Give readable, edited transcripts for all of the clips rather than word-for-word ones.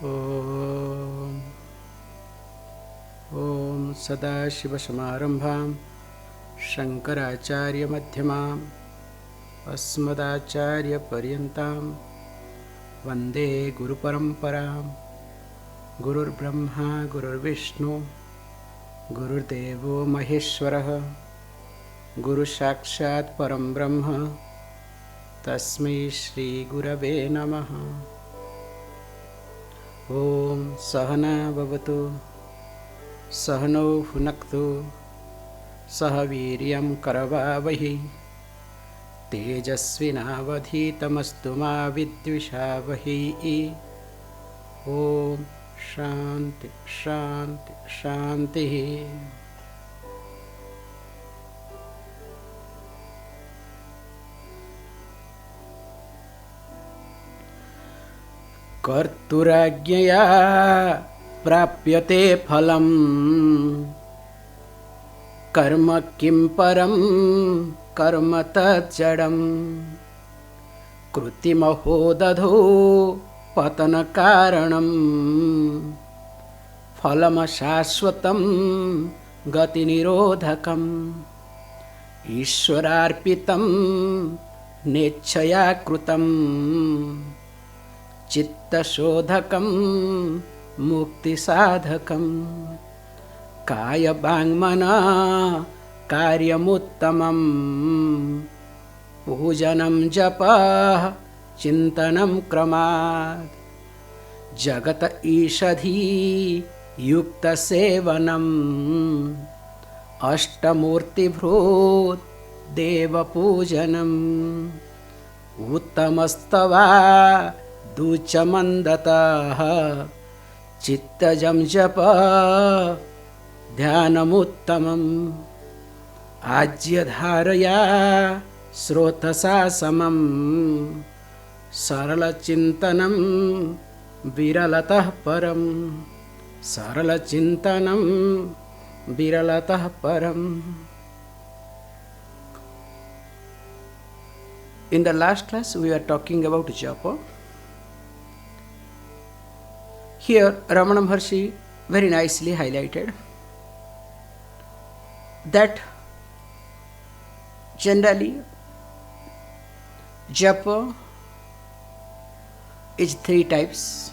ॐ ॐ सदाशिवसमारम्भां शङ्कराचार्यमध्यमाम् अस्मदाचार्यपर्यन्तां वन्दे गुरुपरम्परां। गुरुर्ब्रह्मा गुरुर्विष्णु गुरुर्देवो महेश्वरः गुरुसाक्षात् परं ब्रह्म तस्मै श्रीगुरवे नमः। ॐ सहना भवतु सहनौ भुनक्तु सह वीर्यं करवावहै तेजस्विनावधीतमस्तु मा विद्विषावहै। ॐ शान्ति शान्ति शान्तिः। कर्तुराज्ञया प्राप्यते फलम् कर्म किं परं कर्म तज्जडम् कृतिमहो दधो पतनकारणम् फलमशाश्वतं गतिनिरोधकम् ईश्वरार्पितं नेच्छया कृतम् चित्तशोधकं मुक्तिसाधकं कायवाङ्मना कार्यमुत्तमं पूजनं जपः चिन्तनं क्रमात् जगत ईषधी युक्तसेवनम् अष्टमूर्तिभृत् देवपूजनम् उत्तमस्तवा दूचमन्दतः चित्तजं जप ध्यानमुत्तमम् आज्यधारया स्रोतसा समं सरलचिन्तनं विरलतः परं सरलचिन्तनं विरलतः परम्. In the last class we were talking about Japa. Here Ramana Maharshi very nicely highlighted that generally Japa is 3 types.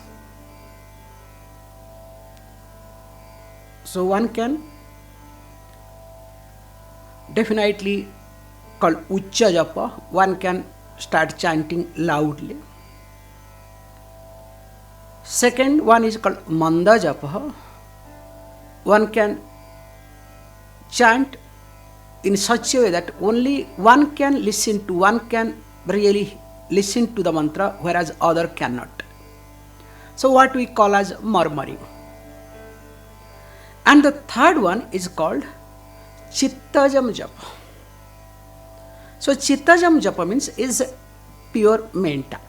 So one can definitely call Ucca Japa, one can start chanting loudly. Second one is called Manda Japa. One can chant in such a way that only one can listen to, one can really listen to the mantra, whereas other cannot. So what we call as murmuring. And the third one is called Chittajam Japa. So Chittajam Japa means is pure metta.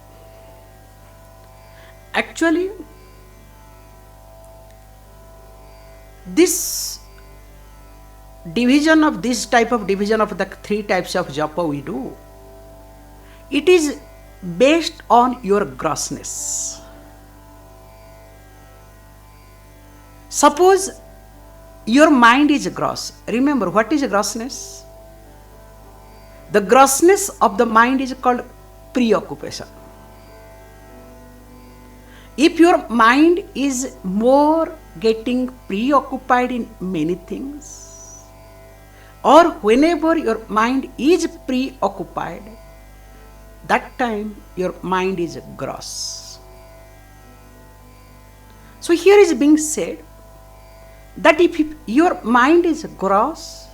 Actually, this division of this type of division of the 3 types of japa we do, it is based on your grossness. Suppose your mind is gross. Remember, what is grossness? The grossness of the mind is called preoccupation. If your mind is more getting preoccupied in many things, or whenever your mind is preoccupied, that time your mind is gross. So here is being said that if your mind is gross,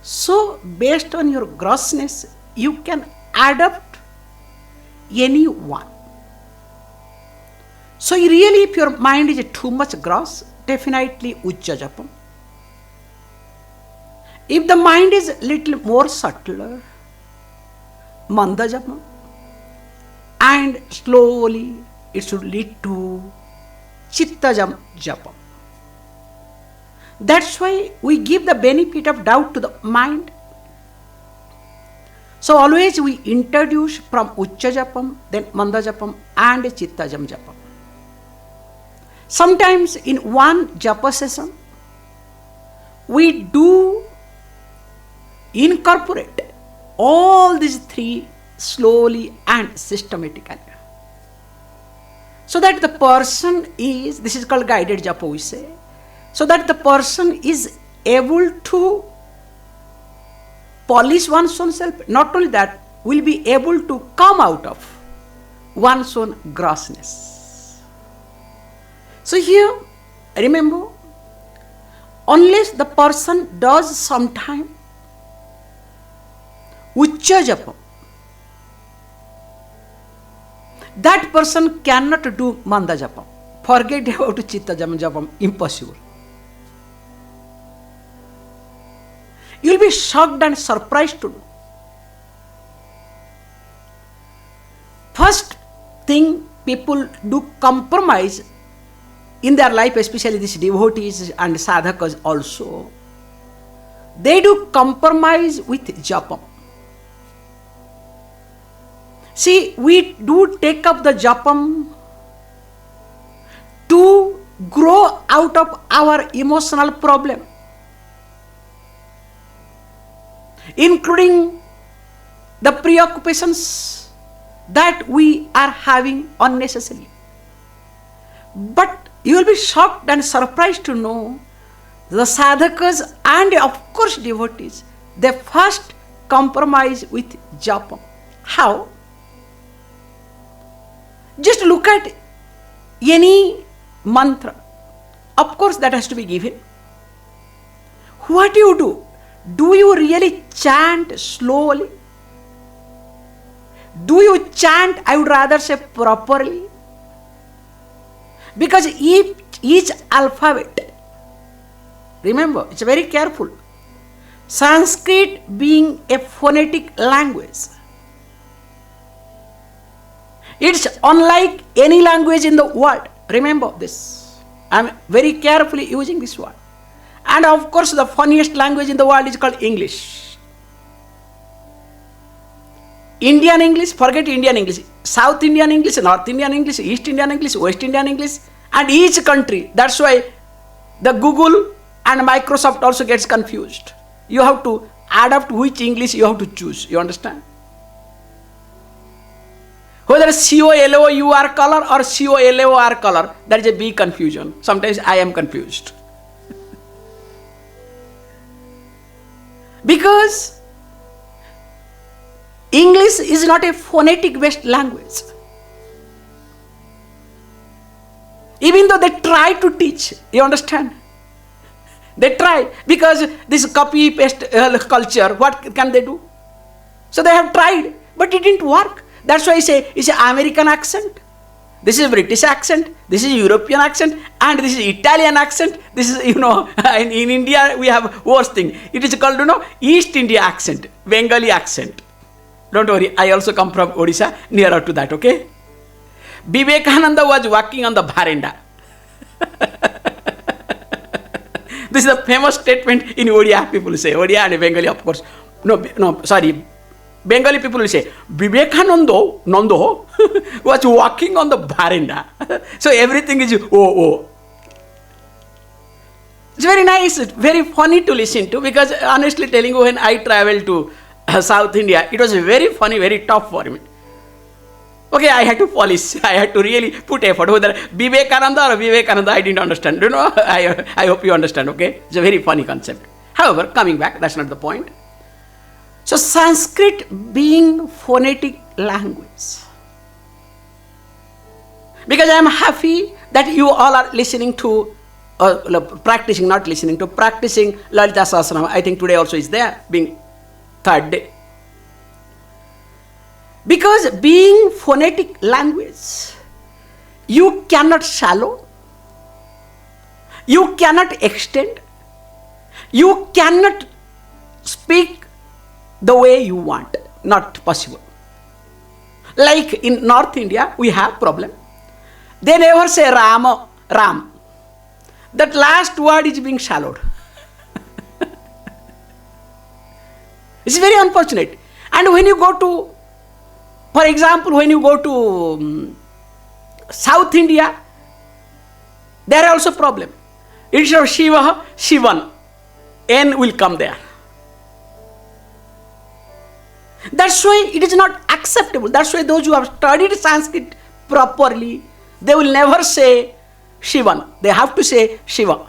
so based on your grossness, you can adopt any one. So really, if your mind is too much gross, definitely Ucca Japa. If the mind is little more subtler, Manda Japa. And slowly it should lead to Chittajam Japa. That's why we give the benefit of doubt to the mind. So always we introduce from Ucha Japam, then Manda Japam and Chittajam Japam. Sometimes in one Japa session, we do incorporate all these three slowly and systematically. So that the person is, this is called guided Japa we say, so that the person is able to polish one's own self. Not only that, will be able to come out of one's own grossness. So here, remember, unless the person does sometime Ucha Japa, that person cannot do Manda Japa. Forget about Chitta Japam, impossible. You will be shocked and surprised to know. First thing, people do compromise in their life, especially these devotees and sadhakas also. They do compromise with Japam. See, we do take up the Japam to grow out of our emotional problem, including the preoccupations that we are having unnecessarily. But you will be shocked and surprised to know the sadhakas and of course devotees, they first compromise with Japam. How? Just look at any mantra. Of course that has to be given. What do you do? Do you really chant slowly? Do you chant, I would rather say, properly? Because each alphabet, remember, it's very careful. Sanskrit being a phonetic language, it's unlike any language in the world. Remember this. I am very carefully using this word. And of course, the funniest language in the world is called English. Indian English, forget Indian English. South Indian English, North Indian English, East Indian English, West Indian English, and each country. That's why the Google and Microsoft also gets confused. You have to adapt which English you have to choose. You understand? Whether COLOUR color or COLOR color, there is a big confusion. Sometimes I am confused. Because English is not a phonetic based language. Even though they try to teach, you understand? They try, because this copy paste culture, what can they do? So they have tried, but it didn't work. That's why I say it's an American accent, this is British accent, this is European accent, and this is Italian accent. This is, in India we have worse thing. It is called, East India accent, Bengali accent. Don't worry, I also come from Odisha, nearer to that, okay? Vivekananda was walking on the veranda. This is a famous statement in Odia, people say. Odia and Bengali, of course. Bengali people will say, Vivekananda Nando was walking on the veranda. So everything is, oh. It's very nice, very funny to listen to, because honestly telling you, when I traveled to South India, it was very funny, very tough for me. Okay, I had to polish, I had to really put effort. Whether Vivekananda or Vivekananda, I didn't understand. I hope you understand, okay? It's a very funny concept. However, coming back, that's not the point. So Sanskrit being phonetic language. Because I am happy that you all are listening to, practicing Lalita Sahasranama. I think today also is there, being third day. Because being phonetic language, you cannot shallow, you cannot extend, you cannot speak the way you want. Not possible. Like in North India, we have problem. They never say Rama, Ram. That last word is being shallowed. It's very unfortunate. And when you go to, for example, when you go to South India, there are also problem. Instead of Shiva, Shivan, N will come there. That's why it is not acceptable. That's why those who have studied Sanskrit properly, they will never say Shivan. They have to say Shiva.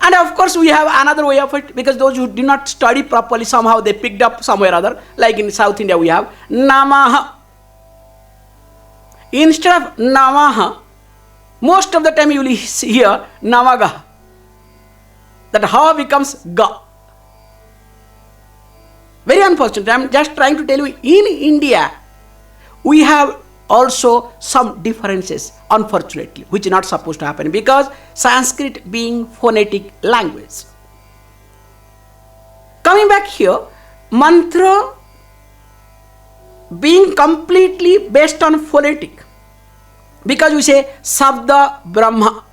And of course we have another way of it, because those who did not study properly, somehow they picked up somewhere or other. Like in South India we have Namaha. Instead of Namaha, most of the time you will hear Namaga. That Ha becomes Ga. Very unfortunate. I am just trying to tell you, in India, we have also some differences, unfortunately, which is not supposed to happen, because Sanskrit being phonetic language. Coming back here, mantra being completely based on phonetic, because we say Sabda Brahma,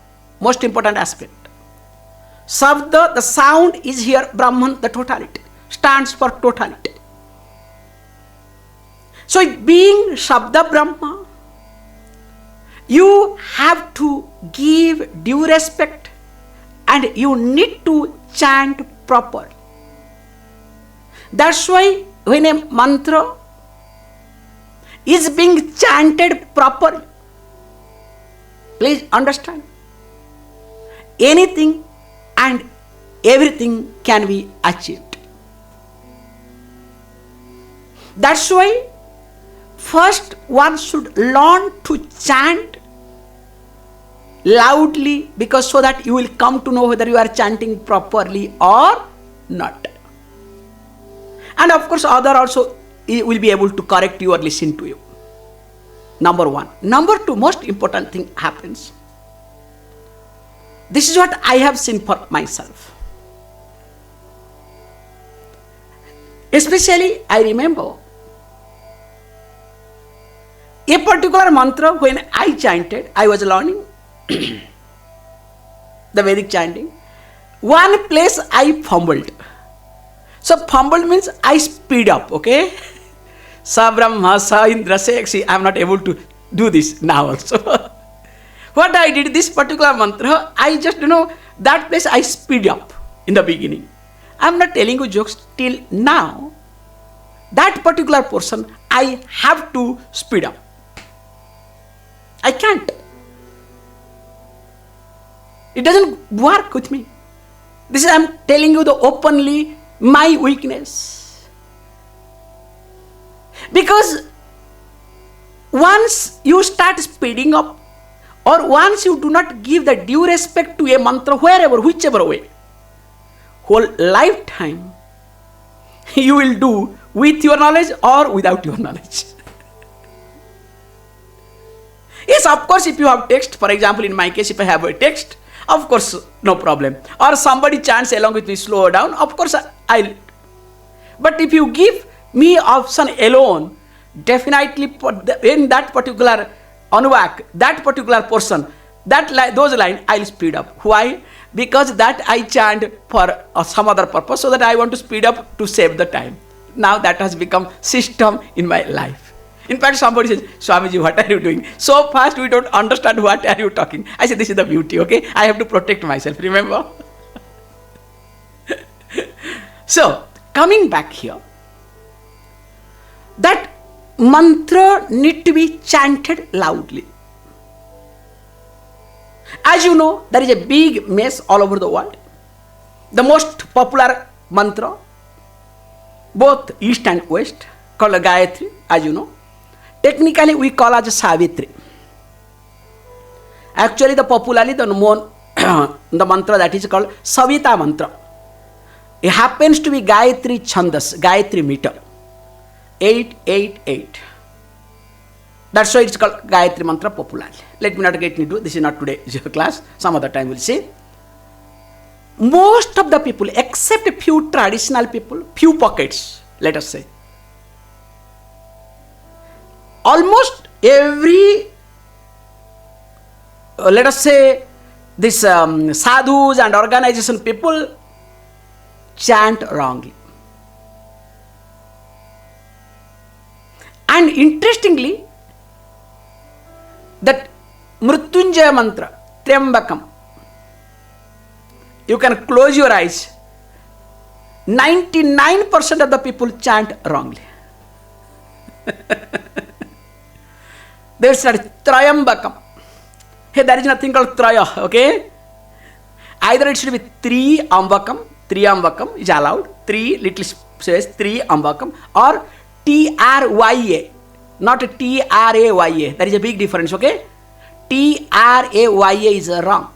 most important aspect. Sabda, the sound is here, Brahman, the totality, stands for totality. So it being Shabda Brahma, you have to give due respect and you need to chant properly. That's why when a mantra is being chanted properly, please understand, anything and everything can be achieved. That's why first one should learn to chant loudly, because so that you will come to know whether you are chanting properly or not. And of course other also will be able to correct you or listen to you. Number one. Number two, most important thing happens. This is what I have seen for myself. Especially I remember a particular mantra when I chanted, I was learning the Vedic chanting. One place I fumbled. So fumbled means I speed up, okay? Sa Brahma, Sa Indra, see, I am not able to do this now also. What I did, this particular mantra, I just, that place I speed up in the beginning. I am not telling you jokes till now. That particular portion, I have to speed up. I can't. It doesn't work with me. This is, I am telling you the openly my weakness. Because once you start speeding up, or once you do not give the due respect to a mantra, wherever, whichever way, whole lifetime you will do with your knowledge or without your knowledge. Yes, of course, if you have text, for example, in my case, if I have a text, of course, no problem. Or somebody chants along with me, slow down, of course, I'll. But if you give me option alone, definitely in that particular anuvak, that particular portion, those lines, I'll speed up. Why? Because that I chant for some other purpose, so that I want to speed up to save the time. Now that has become system in my life. In fact, somebody says, Swamiji, what are you doing? So fast we don't understand what are you talking. I say, this is the beauty, okay? I have to protect myself, remember? So, coming back here, that mantra need to be chanted loudly. As you know, there is a big mess all over the world. The most popular mantra, both east and west, called Gayatri, as you know. Technically, we call it Savitri. Actually, the popularly the mantra that is called Savita mantra. It happens to be Gayatri Chandas, Gayatri meter. 888. That's why it's called Gayatri mantra popularly. Let me not get into this is not today's class. Some other time we'll see. Most of the people, except a few traditional people, few pockets, let us say, almost every, let us say, this sadhus and organization people chant wrongly. And interestingly, that Mrityunjaya mantra, Triambakam, you can close your eyes. 99% of the people chant wrongly. They will start Trayambakam. Hey, there is nothing called Traya, okay? Either it should be 3 Ambakam, 3 Ambakam is allowed, 3 little space, 3 Ambakam, or Trya, not Traya. There is a big difference, okay? Traya is wrong.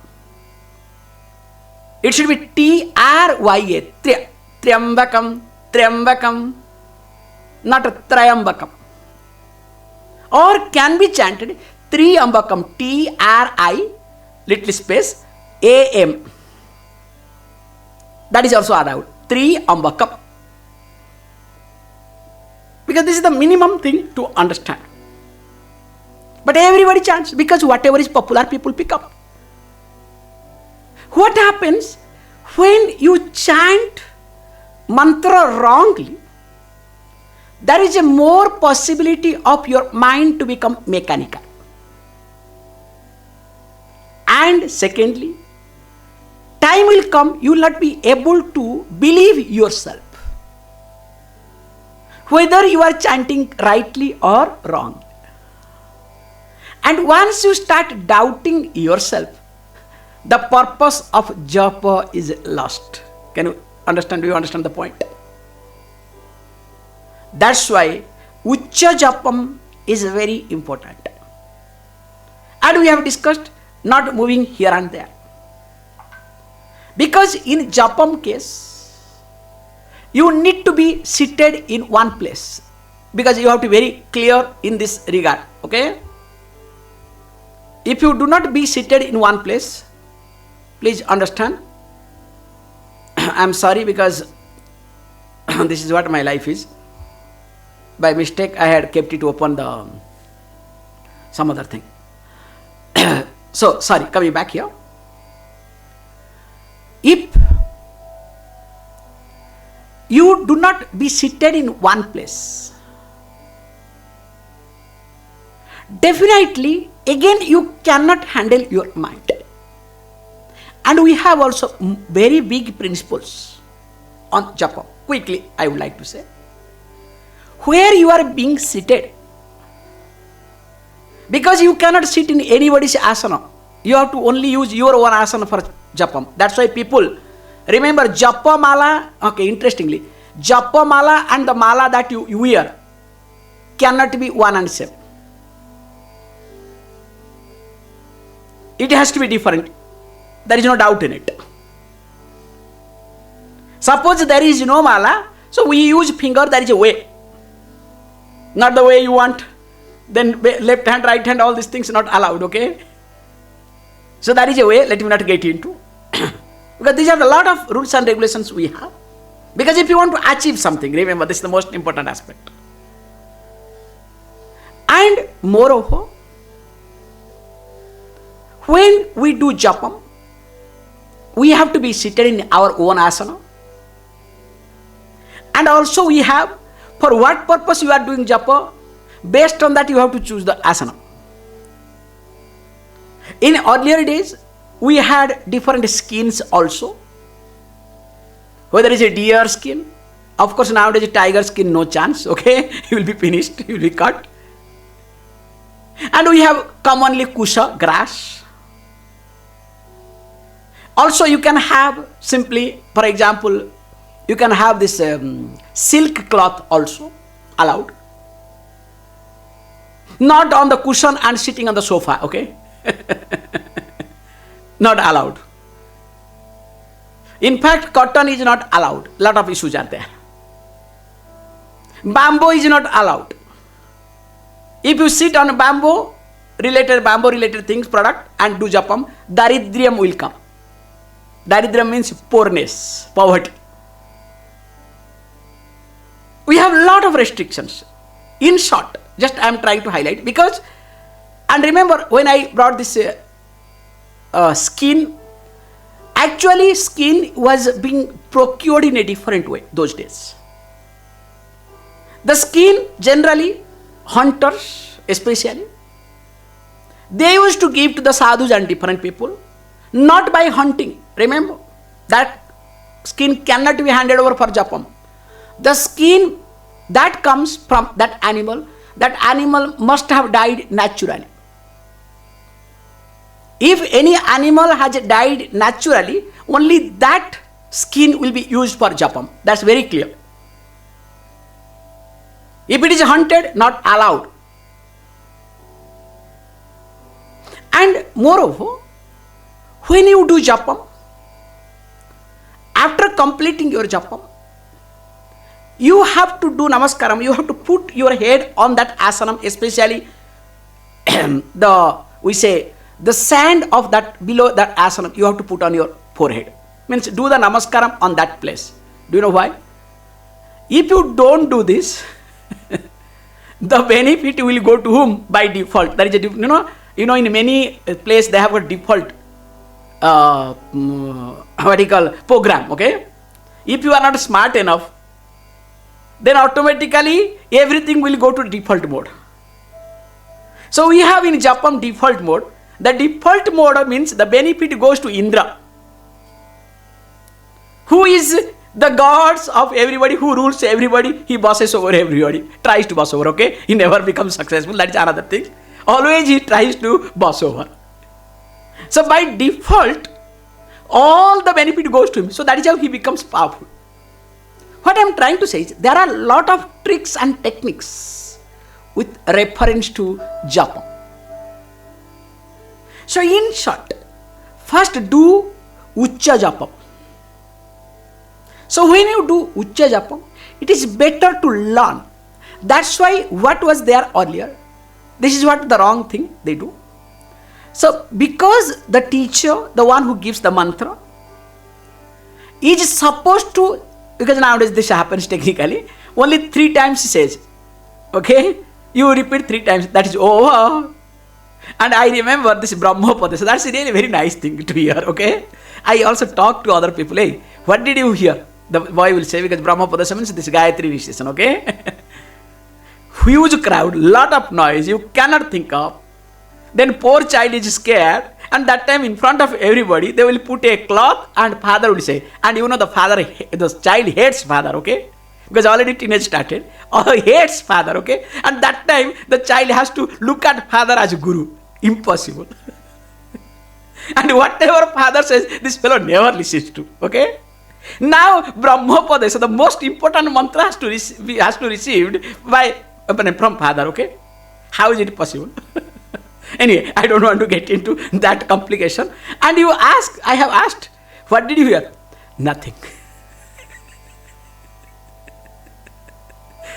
It should be Trya, Triambakam, not Trayambakam. Or can be chanted 3 Ambakam, Tri, little space, AM. That is also allowed. 3 Ambakam. Because this is the minimum thing to understand. But everybody chants because whatever is popular, people pick up. What happens when you chant mantra wrongly? There is a more possibility of your mind to become mechanical. And secondly, time will come, you will not be able to believe yourself, whether you are chanting rightly or wrong. And once you start doubting yourself, the purpose of japa is lost. Can you understand? Do you understand the point? That's why Ucha Japam is very important. And we have discussed not moving here and there. Because in Japam case, you need to be seated in one place. Because you have to be very clear in this regard. Okay? If you do not be seated in one place, please understand. I am sorry because this is what my life is. By mistake, I had kept it open some other thing. So, sorry, coming back here. If you do not be seated in one place, definitely, again, you cannot handle your mind. And we have also very big principles on japa. Quickly, I would like to say. Where you are being seated, because you cannot sit in anybody's asana, you have to only use your own asana for japam. That's why people remember japa mala. Okay, interestingly, japa mala and the mala that you wear cannot be one and same. It has to be different. There is no doubt in it. Suppose there is no mala, so we use finger, there is a way. Not the way you want. Then left hand, right hand, all these things not allowed, okay? So that is a way, let me not get into. Because these are a lot of rules and regulations we have. Because if you want to achieve something, remember this is the most important aspect. And moreover, when we do japam, we have to be seated in our own asana. And also we have, for what purpose you are doing japa, based on that you have to choose the asana. In earlier days, we had different skins also. Whether it's a deer skin, of course nowadays a tiger skin, no chance, okay? You will be finished, you will be cut. And we have commonly kusha, grass. Also you can have simply, for example, you can have this silk cloth also allowed. Not on the cushion and sitting on the sofa, okay? Not allowed. In fact, cotton is not allowed. Lot of issues are there. Bamboo is not allowed. If you sit on bamboo related things, product, and do japam, daridryam will come. Daridryam means poorness, poverty. We have a lot of restrictions. In short, just I am trying to highlight because, and remember when I brought this skin, actually skin was being procured in a different way those days. The skin generally hunters especially, they used to give to the sadhus and different people, not by hunting. Remember, that skin cannot be handed over for japam. The skin that comes from that animal must have died naturally. If any animal has died naturally, only that skin will be used for japam. That's very clear. If it is hunted, not allowed. And moreover, when you do japam, after completing your japam, you have to do namaskaram. You have to put your head on that asanam, especially the sand of that below that asanam, you have to put on your forehead. Means do the namaskaram on that place. Do you know why? If you don't do this, the benefit will go to whom? By default. That is a, in many places they have a default program. Okay, if you are not smart enough, then automatically everything will go to default mode. So we have in japam default mode. The default mode means the benefit goes to Indra, who is the gods of everybody, who rules everybody. He bosses over everybody, tries to boss over. Okay, he never becomes successful. That is another thing. Always he tries to boss over. So by default, all the benefit goes to him. So that is how he becomes powerful. What I am trying to say is there are a lot of tricks and techniques with reference to japa. So in short, first do Ucha Japam. So when you do Ucha Japam, it is better to learn. That's why what was there earlier, this is what the wrong thing they do. So because the teacher, the one who gives the mantra, is supposed to, because nowadays this happens technically, only 3 times he says, okay, you repeat 3 times, that is over. And I remember this Upadesha, that's really very nice thing to hear, okay. I also talk to other people, hey, what did you hear? The boy will say, because Upadesha means this Gayatri Visheshan, okay. Huge crowd, lot of noise, you cannot think of. Then poor child is scared, and that time in front of everybody, they will put a cloth and father will say, and the child hates father, okay, because already teenage started, or hates father, okay, and that time the child has to look at father as guru, impossible. And whatever father says, this fellow never listens to, okay. Now Upadesha, the most important mantra has to received from father, okay. How is it possible? Anyway, I don't want to get into that complication. And you ask, I have asked, what did you hear? Nothing.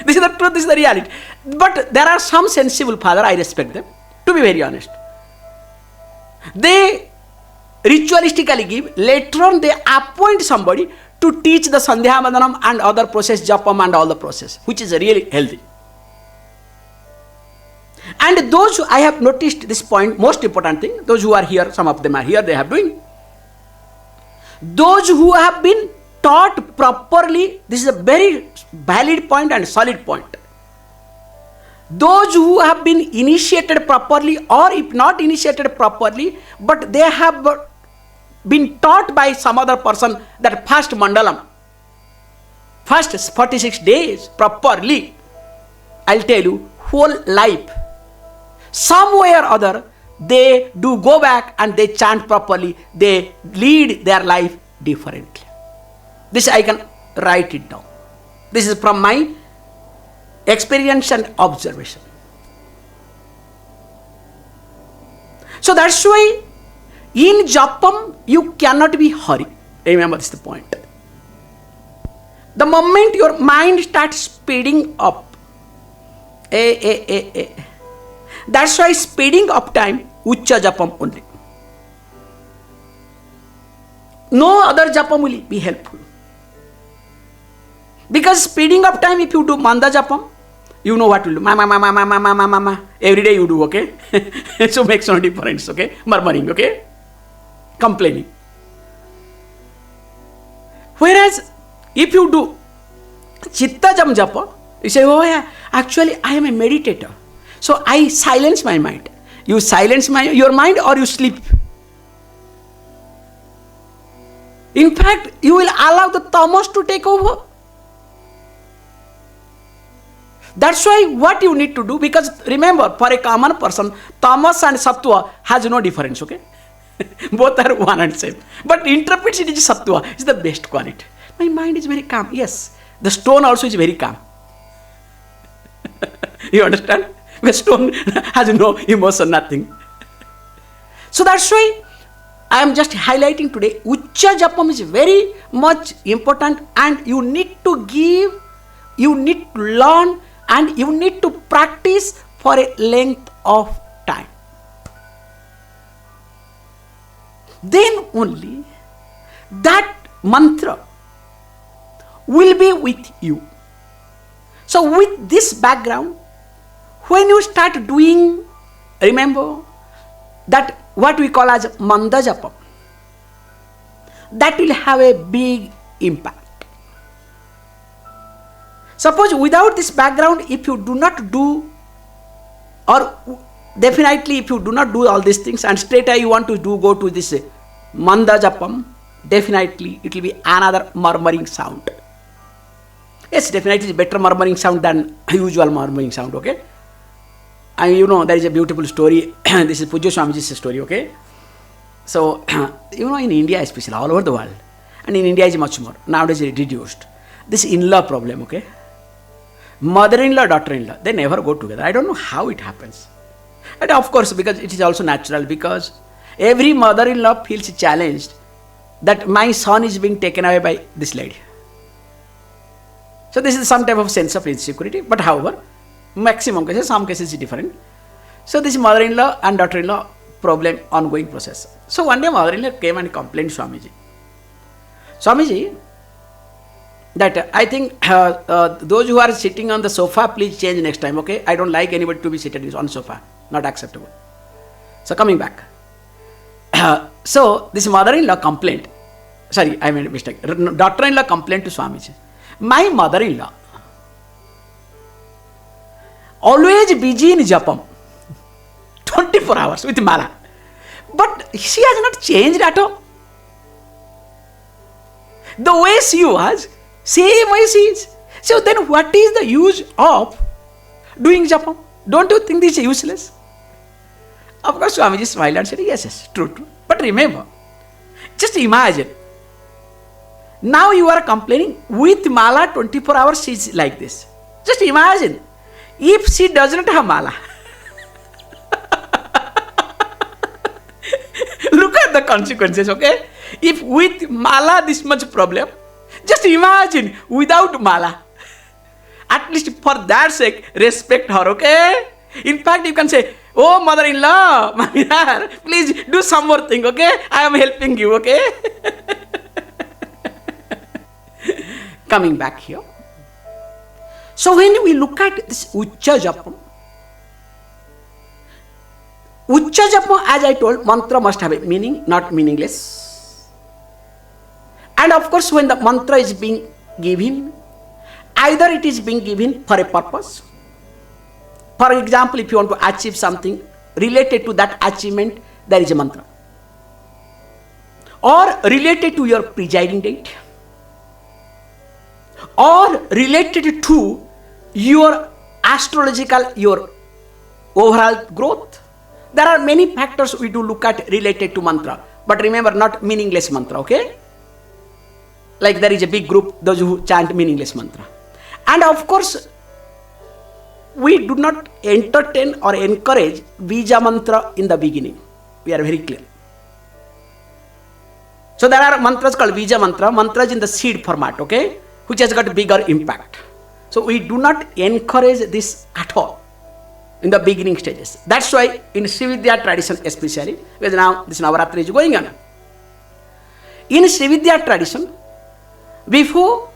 This is the truth, this is the reality. But there are some sensible father, I respect them, to be very honest. They ritualistically give, later on they appoint somebody to teach the Sandhya Vandanam and other process, Japam and all the process, which is really healthy. And those who, I have noticed this point, most important thing, those who are here, some of them are here, they have doing. Those who have been taught properly, this is a very valid point and solid point. Those who have been initiated properly, or if not initiated properly, but they have been taught by some other person that first mandalam, first 46 days properly, I'll tell you, whole life, somewhere or other, they do go back and they chant properly, they lead their life differently. This I can write it down. This is from my experience and observation. So that's why in Japam you cannot be hurry. Remember, this is the point. The moment your mind starts speeding up, that's why speeding up time, Ucha Japam only. No other Japam will be helpful. Because speeding up time, if you do Manda Japam, you know what to do. Mama. Every day you do, okay? So makes no difference, okay? Murmuring, okay? Complaining. Whereas, if you do Chitta Jam Japa, you say, oh yeah, actually I am a meditator. So I silence my mind. You silence your mind or you sleep. In fact, you will allow the tamas to take over. That's why what you need to do, because remember, for a common person, tamas and sattva has no difference, okay? Both are one and same. But interprets it as sattva is the best quality. My mind is very calm. Yes, the stone also is very calm. You understand? The stone has no emotion, nothing. So that's why I am just highlighting today, Ucha Japam is very much important, and you need to give, you need to learn, and you need to practice for a length of time. Then only that mantra will be with you. So with this background, when you start doing, remember that what we call as Manda Japam, that will have a big impact. Suppose without this background, if you do not do, or definitely if you do not do all these things and straight away you want to go to this Manda Japam, definitely it will be another murmuring sound. Yes, definitely it's better murmuring sound than usual murmuring sound, okay? And you know, there is a beautiful story. This is Pujya Swamiji's story, okay? So, you know, in India especially, all over the world, and in India is much more, nowadays it reduced. This in-law problem, okay? Mother-in-law, daughter-in-law, they never go together. I don't know how it happens. And of course, because it is also natural, because every mother-in-law feels challenged that my son is being taken away by this lady. So this is some type of sense of insecurity, but however, maximum cases, some cases is different. So this mother-in-law and daughter-in-law problem, ongoing process. So one day mother-in-law came and complained to Swamiji. Swamiji, that I think those who are sitting on the sofa, please change next time, okay? I don't like anybody to be seated on sofa, not acceptable. So coming back. So this mother-in-law complained, sorry, I made a mistake. Daughter-in-law complained to Swamiji. My mother-in-law always busy in Japam, 24 hours with mala. But she has not changed at all. The way she was, same way she is. So then what is the use of doing Japam? Don't you think this is useless? Of course, Swamiji smiled and said, yes, true. But remember, just imagine, now you are complaining with mala 24 hours she is like this. Just imagine, if she does not have mala. Look at the consequences, okay? If with mala this much problem, just imagine without mala. At least for that sake, respect her, okay? In fact, you can say, oh mother-in-law, Maminar, please do some more thing, okay? I am helping you, okay? Coming back here. So when we look at this Ucha Japam, as I told, mantra must have a meaning, not meaningless. And of course, when the mantra is being given, either it is being given for a purpose. For example, if you want to achieve something related to that achievement, there is a mantra. Or related to your presiding date. Or related to your astrological, your overall growth. There are many factors we do look at related to mantra. But remember, not meaningless mantra, okay? Like there is a big group, those who chant meaningless mantra. And of course, we do not entertain or encourage Bija mantra in the beginning. We are very clear. So there are mantras called Bija mantra, mantras in the seed format, okay? Which has got bigger impact. So we do not encourage this at all in the beginning stages. That's why in Srividya tradition especially, because now this Navaratri is going on. In Srividya tradition, before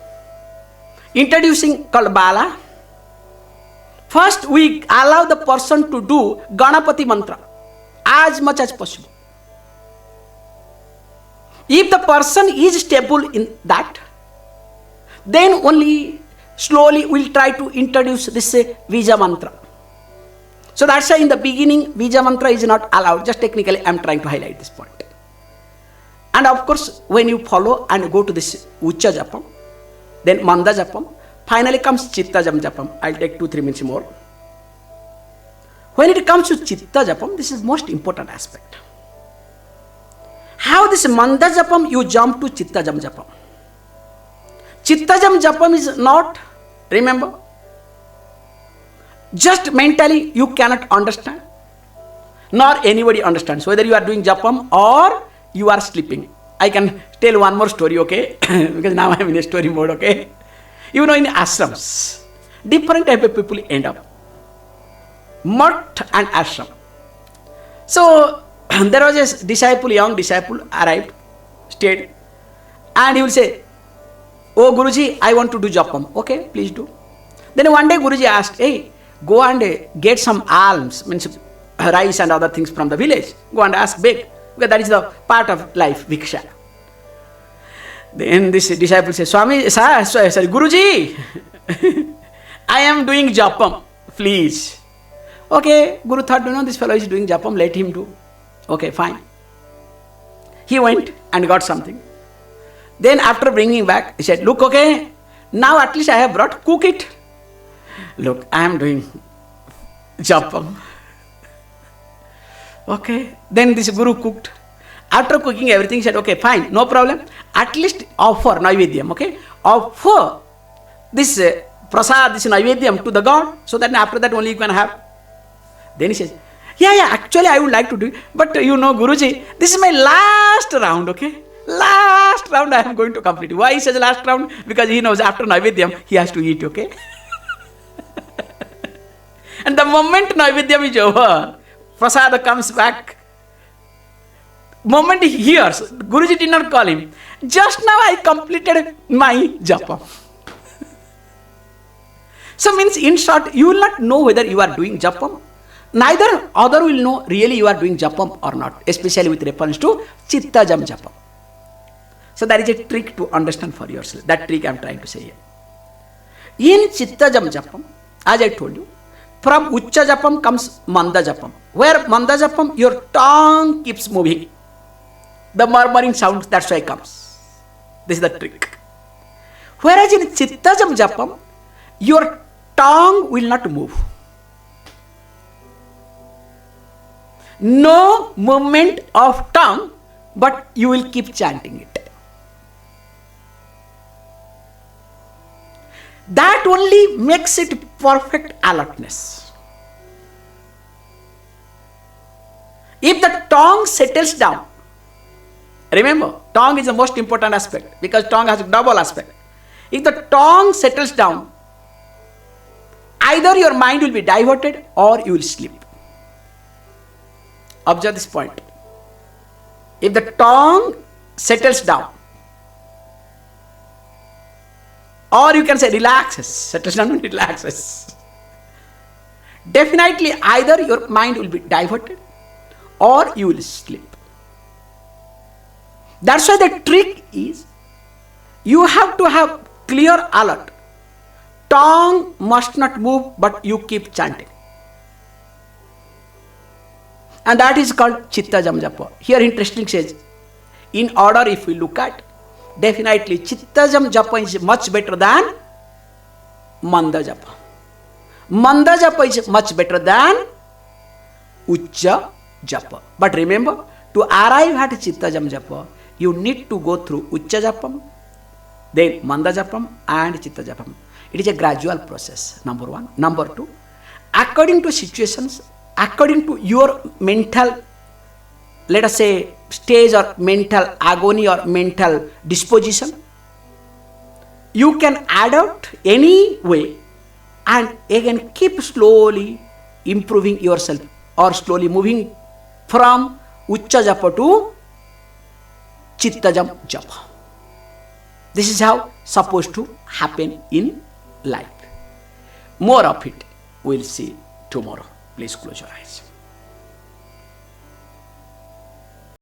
introducing called Bala, first we allow the person to do Ganapati mantra as much as possible. If the person is stable in that, then only slowly we'll try to introduce this Bija mantra. So that's why in the beginning, Bija mantra is not allowed. Just technically, I am trying to highlight this point. And of course, when you follow and go to this Ucha Japam, then Manda Japam, finally comes Chitta Japam. I'll take 2-3 minutes more. When it comes to Chitta Japam, this is most important aspect. How this Manda Japam, you jump to Chitta Japam. Chitta Japam is not, remember, just mentally you cannot understand, nor anybody understands, whether you are doing Japam or you are sleeping. I can tell one more story, okay? Because now I am in a story mode, okay? You know, in ashrams, different type of people end up. Mutt and ashram. So, there was a disciple, young disciple, arrived, stayed, and he will say, "Oh Guruji, I want to do Japam." Okay, please do. Then one day Guruji asked, "Hey, go and get some alms, means rice and other things from the village. Go and ask, beg, because that is the part of life, Viksha." Then this disciple says, "Swami, sorry, Guruji, I am doing Japam, please." Okay, Guru thought, this fellow is doing Japam, let him do. Okay, fine. He went and got something. Then after bringing back, he said, "Look, okay, now at least I have brought, cook it." "Look, I am doing Japam." Okay, then this Guru cooked. After cooking everything, he said, "Okay, fine, no problem. At least offer Naivedyam, okay? Offer this prasad, this Naivedyam to the God, so that after that only you can have." Then he says, yeah, actually I would like to do it, but Guruji, this is my last round, okay? Last round I am going to complete. Why he says last round? Because he knows after Naivedyam, he has to eat, okay? And the moment Naivedyam is over, prasada comes back. Moment he hears, Guruji did not call him. "Just now I completed my Japa." So means in short, you will not know whether you are doing Japam. Neither other will know really you are doing Japam or not, especially with reference to Chitta Japam. So that is a trick to understand for yourself. That trick I am trying to say here. In Chitta Japam, as I told you, from Ucha Japam comes Manda Japam. Where Manda Japam, your tongue keeps moving. The murmuring sound, that's why comes. This is the trick. Whereas in Chitta Japam, your tongue will not move. No movement of tongue, but you will keep chanting it. That only makes it perfect alertness. If the tongue settles down, remember, tongue is the most important aspect because tongue has a double aspect. If the tongue settles down, either your mind will be diverted or you will sleep. Observe this point. If the tongue settles down, or you can say relaxes, settles down and relaxes, definitely either your mind will be diverted or you will sleep. That's why the trick is, you have to have clear alert. Tongue must not move, but you keep chanting. And that is called Chitta Japa. Here interesting says, in order if we look at, definitely Chitta Japa is much better than Manda Japa. Manda Japa is much better than Ucha Japa. But remember, to arrive at Chitta Japa, you need to go through Ucha Japam, then Manda Japam and Chitta Japam. It is a gradual process, number one. Number two, according to situations, according to your mental, let us say, stage or mental agony or mental disposition, you can adapt any way and again keep slowly improving yourself or slowly moving from Ucha Japa to Chitta Japa. This is how supposed to happen in life. More of it we'll see tomorrow. Please close your eyes.